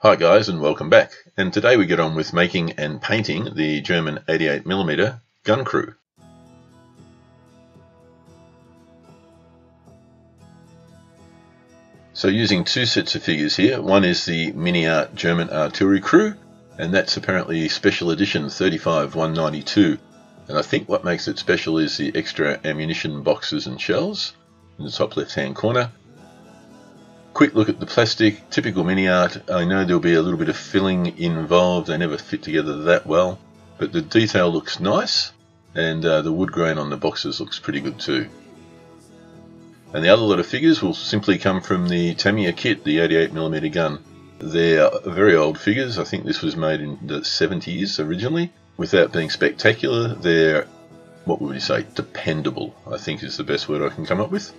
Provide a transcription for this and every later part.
Hi guys, and welcome back, and today we get on with making and painting the German 88mm gun crew. So using two sets of figures here, one is the Mini-Art German artillery crew, and that's apparently special edition 35-192, and I think what makes it special is the extra ammunition boxes and shells in the top left hand corner. Quick look at the plastic, typical Mini-Art. I know there'll be a little bit of filling involved, they never fit together that well, but the detail looks nice, and the wood grain on the boxes looks pretty good too. And the other lot of figures will simply come from the Tamiya kit, the 88mm gun. They're very old figures. I think this was made in the 70s originally. Without being spectacular, they're, what would you say, dependable, I think is the best word I can come up with.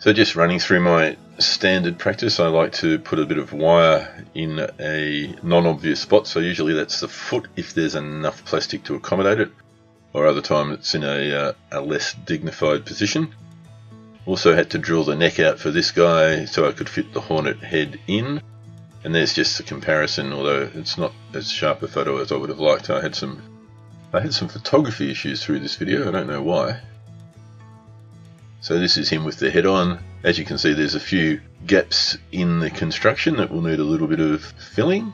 So just running through my standard practice, I like to put a bit of wire in a non-obvious spot. So usually that's the foot if there's enough plastic to accommodate it, or other time it's in a less dignified position. Also had to drill the neck out for this guy so I could fit the Hornet head in. And there's just a comparison, although it's not as sharp a photo as I would have liked. I had some photography issues through this video, I don't know why. So this is him with the head on. As you can see, there's a few gaps in the construction that will need a little bit of filling.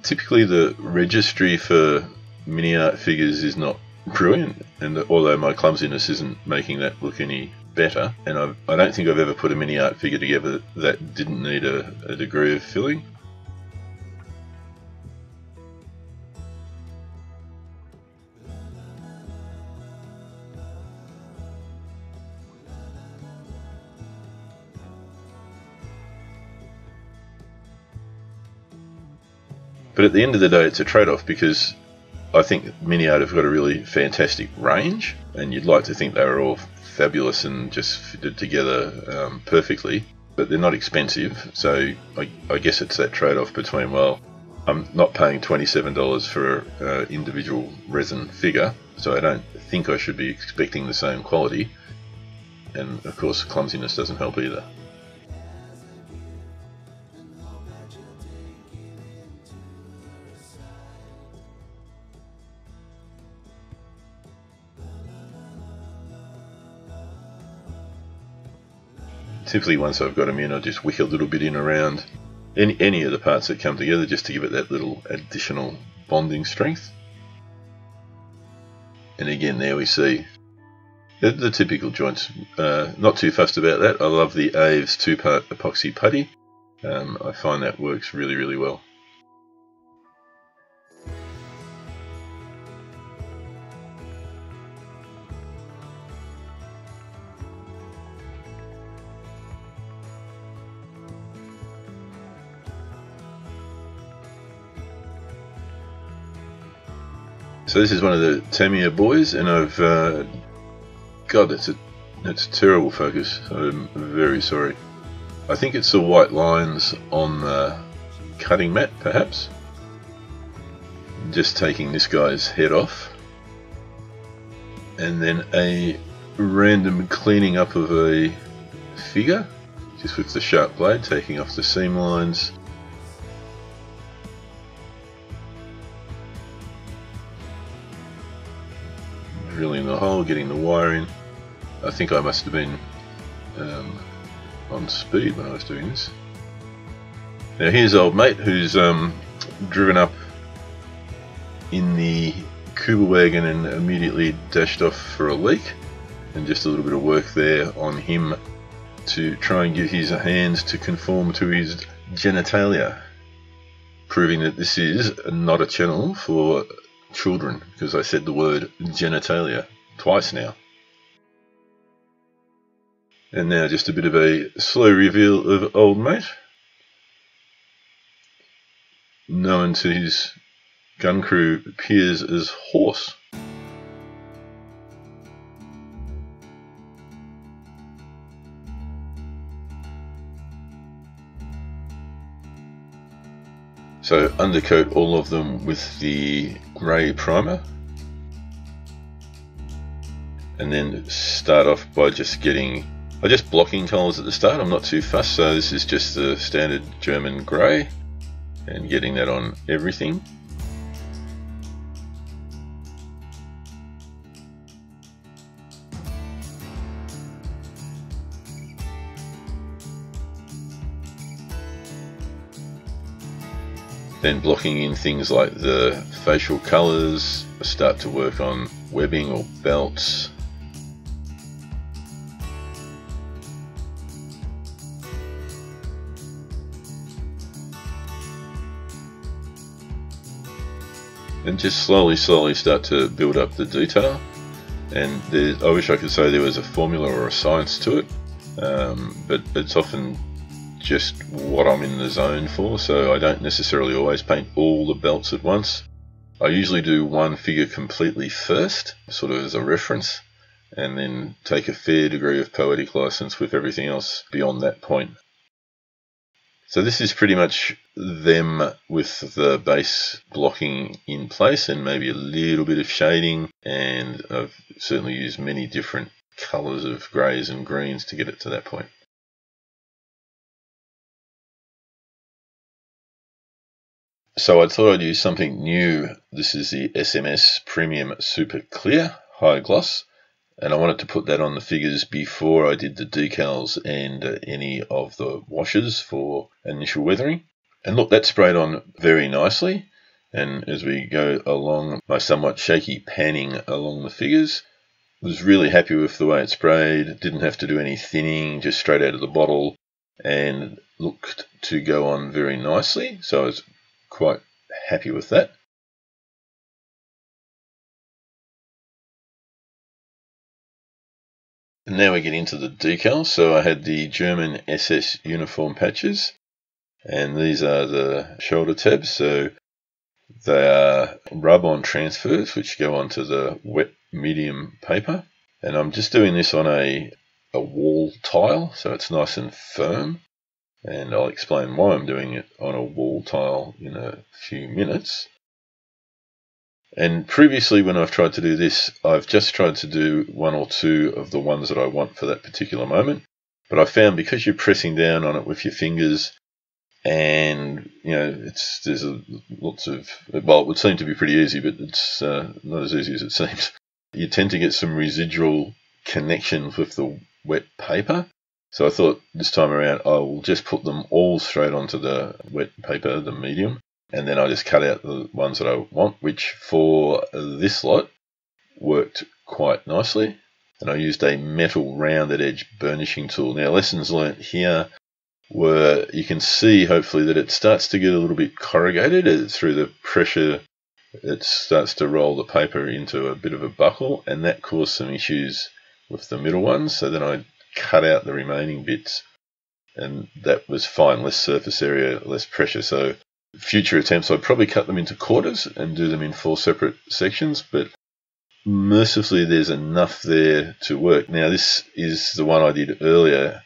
Typically the registry for Mini-Art figures is not brilliant, and although my clumsiness isn't making that look any better, and I don't think I've ever put a Mini-Art figure together that didn't need a degree of filling. But at the end of the day, it's a trade-off, because I think Mini-Art have got a really fantastic range, and you'd like to think they were all fabulous and just fitted together perfectly, but they're not expensive, so I guess it's that trade-off between, well, I'm not paying $27 for an individual resin figure, so I don't think I should be expecting the same quality, and of course clumsiness doesn't help either. Typically once I've got them in, I just wick a little bit in around any of the parts that come together, just to give it that little additional bonding strength. And again, there we see the typical joints. Not too fussed about that. I love the Aves 2-part epoxy putty. I find that works really, really well. So this is one of the Tamiya boys, and I've God, that's a terrible focus. I'm very sorry. I think it's the white lines on the cutting mat, perhaps. Just taking this guy's head off, and then a random cleaning up of a figure, just with the sharp blade, taking off the seam lines. Drilling the hole, getting the wire in. I think I must have been on speed when I was doing this. Now here's old mate who's driven up in the Kuba wagon and immediately dashed off for a leak, and just a little bit of work there on him to try and get his hands to conform to his genitalia, proving that this is not a channel for children, because I said the word genitalia twice now. And now just a bit of a slow reveal of old mate, known to his gun crew peers as Horse. So undercoat all of them with the grey primer, and then start off by just blocking colours at the start. I'm not too fussed, so this is just the standard German grey, and getting that on everything. Then blocking in things like the facial colours, start to work on webbing or belts. And just slowly start to build up the detail. And I wish I could say there was a formula or a science to it, but it's often just what I'm in the zone for, so I don't necessarily always paint all the belts at once. I usually do one figure completely first, sort of as a reference, and then take a fair degree of poetic license with everything else beyond that point. So this is pretty much them with the base blocking in place and maybe a little bit of shading, and I've certainly used many different colours of greys and greens to get it to that point. So I thought I'd use something new. This is the SMS Premium Super Clear High Gloss, and I wanted to put that on the figures before I did the decals and any of the washes for initial weathering. And look, that sprayed on very nicely, and as we go along my somewhat shaky panning along the figures, was really happy with the way it sprayed. Didn't have to do any thinning, just straight out of the bottle, and looked to go on very nicely, so I was quite happy with that. And now we get into the decals. So I had the German SS uniform patches, and these are the shoulder tabs. So they are rub-on transfers which go onto the wet medium paper, and I'm just doing this on a wall tile, so it's nice and firm. And I'll explain why I'm doing it on a wall tile in a few minutes. And previously when I've tried to do this, I've just tried to do one or two of the ones that I want for that particular moment. But I found because you're pressing down on it with your fingers, and there's lots of, well, it would seem to be pretty easy, but it's not as easy as it seems. You tend to get some residual connections with the wet paper. So I thought this time around I will just put them all straight onto the wet paper, the medium, and then I just cut out the ones that I want, which for this lot worked quite nicely. And I used a metal rounded edge burnishing tool. Now, lessons learnt here were, you can see hopefully that it starts to get a little bit corrugated through the pressure. It starts to roll the paper into a bit of a buckle, and that caused some issues with the middle ones. So then I cut out the remaining bits, and that was fine, less surface area, less pressure. So future attempts I'd probably cut them into quarters and do them in 4 separate sections, but mercifully there's enough there to work. Now this is the one I did earlier,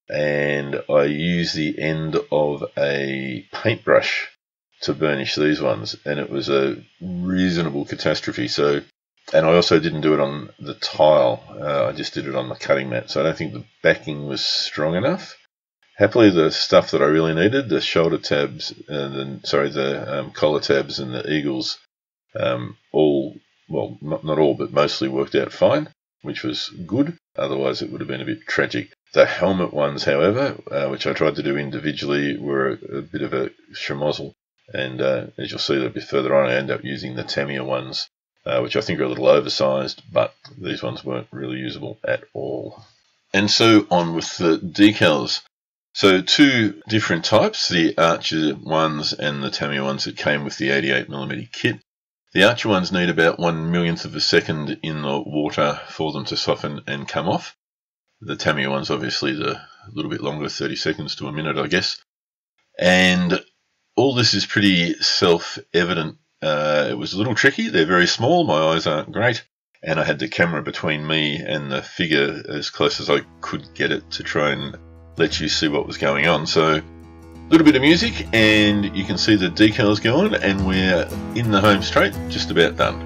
and I used the end of a paintbrush to burnish these ones, and it was a reasonable catastrophe. And I also didn't do it on the tile, I just did it on the cutting mat, so I don't think the backing was strong enough. Happily, the stuff that I really needed, the shoulder tabs, the collar tabs and the eagles, all, well, not all, but mostly worked out fine, which was good. Otherwise, it would have been a bit tragic. The helmet ones, however, which I tried to do individually, were a bit of a schmozzle. And as you'll see a bit further on, I end up using the Tamiya ones, which I think are a little oversized, but these ones weren't really usable at all. And so on with the decals. So 2 different types, the Archer ones and the Tamiya ones that came with the 88mm kit. The Archer ones need about 1/1,000,000th of a second in the water for them to soften and come off. The Tamiya ones, obviously, a little bit longer, 30 seconds to a minute, I guess. And all this is pretty self-evident. It was a little tricky. They're very small. My eyes aren't great. And I had the camera between me and the figure as close as I could get it to try and let you see what was going on. So a little bit of music and you can see the decals go on, and we're in the home straight, just about done.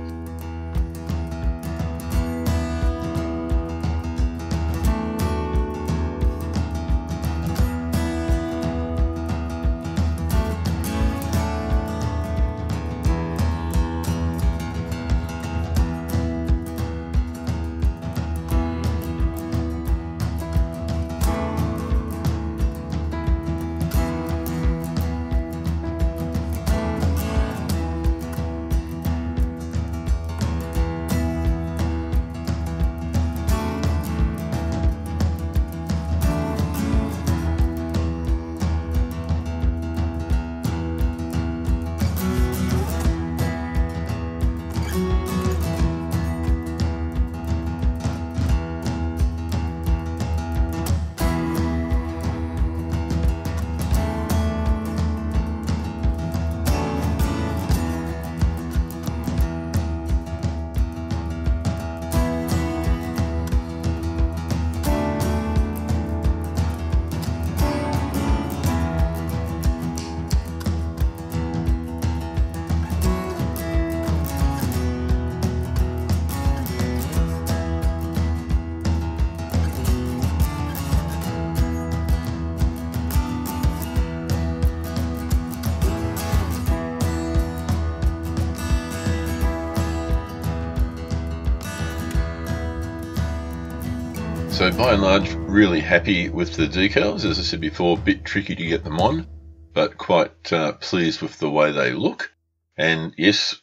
So by and large, really happy with the decals. As I said before, a bit tricky to get them on, but quite pleased with the way they look. And yes,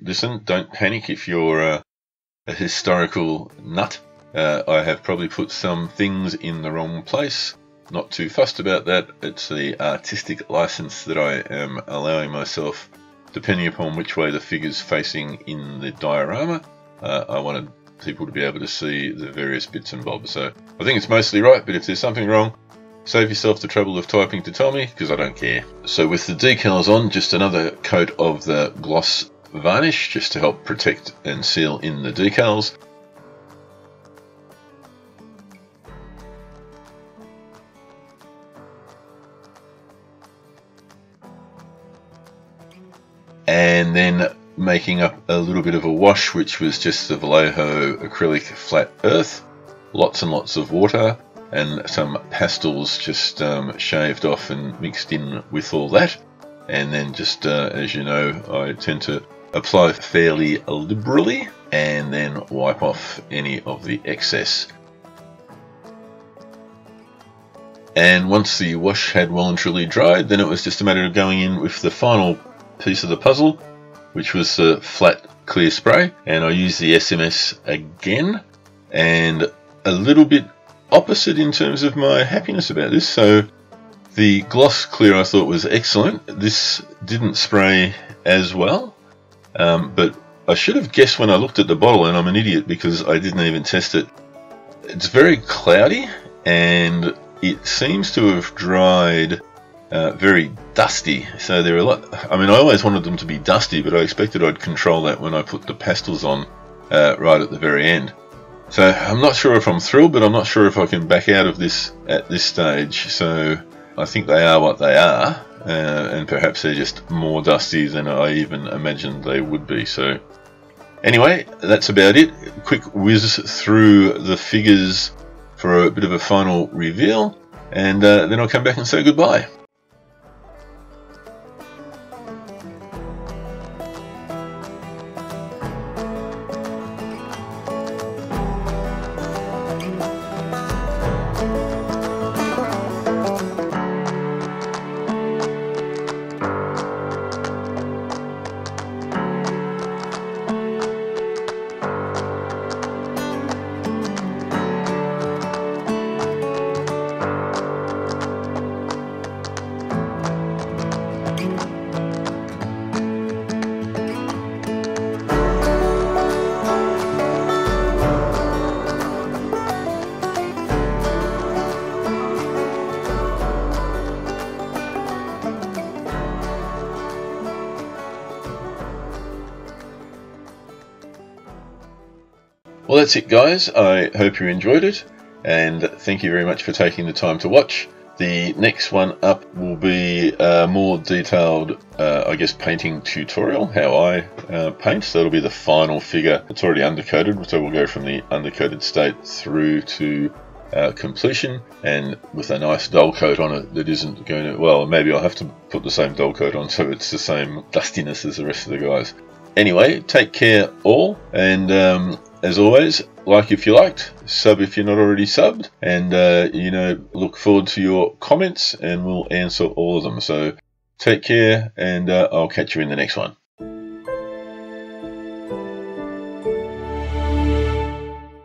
listen, don't panic if you're a historical nut. I have probably put some things in the wrong place. Not too fussed about that. It's the artistic license that I am allowing myself, depending upon which way the figure's facing in the diorama. I wanted people to be able to see the various bits and bobs. So I think it's mostly right, but if there's something wrong, save yourself the trouble of typing to tell me, because I don't care. So with the decals on, just another coat of the gloss varnish, just to help protect and seal in the decals. And then making up a little bit of a wash, which was just the Vallejo acrylic flat earth, lots and lots of water, and some pastels just shaved off and mixed in with all that. And then just, as you know, I tend to apply fairly liberally and then wipe off any of the excess. And once the wash had well and truly dried, then it was just a matter of going in with the final piece of the puzzle, which was the flat clear spray. And I used the SMS again, and a little bit opposite in terms of my happiness about this. So the gloss clear I thought was excellent. This didn't spray as well, but I should have guessed when I looked at the bottle, and I'm an idiot because I didn't even test it. It's very cloudy, and it seems to have dried very dusty. So there are a lot. I mean, I always wanted them to be dusty, but I expected I'd control that when I put the pastels on right at the very end. So I'm not sure if I'm thrilled, but I'm not sure if I can back out of this at this stage. So I think they are what they are, and perhaps they're just more dusty than I even imagined they would be. So anyway, that's about it. Quick whiz through the figures for a bit of a final reveal, and then I'll come back and say goodbye. Well, that's it, guys. I hope you enjoyed it, and thank you very much for taking the time to watch. The next one up will be a more detailed, I guess, painting tutorial, how I paint. So that'll be the final figure. It's already undercoated, so we'll go from the undercoated state through to completion, and with a nice dull coat on it that isn't going to, well, maybe I'll have to put the same dull coat on so it's the same dustiness as the rest of the guys. Anyway, take care all, and as always, like if you liked, sub if you're not already subbed, and you know, look forward to your comments, and we'll answer all of them. So take care, and I'll catch you in the next one.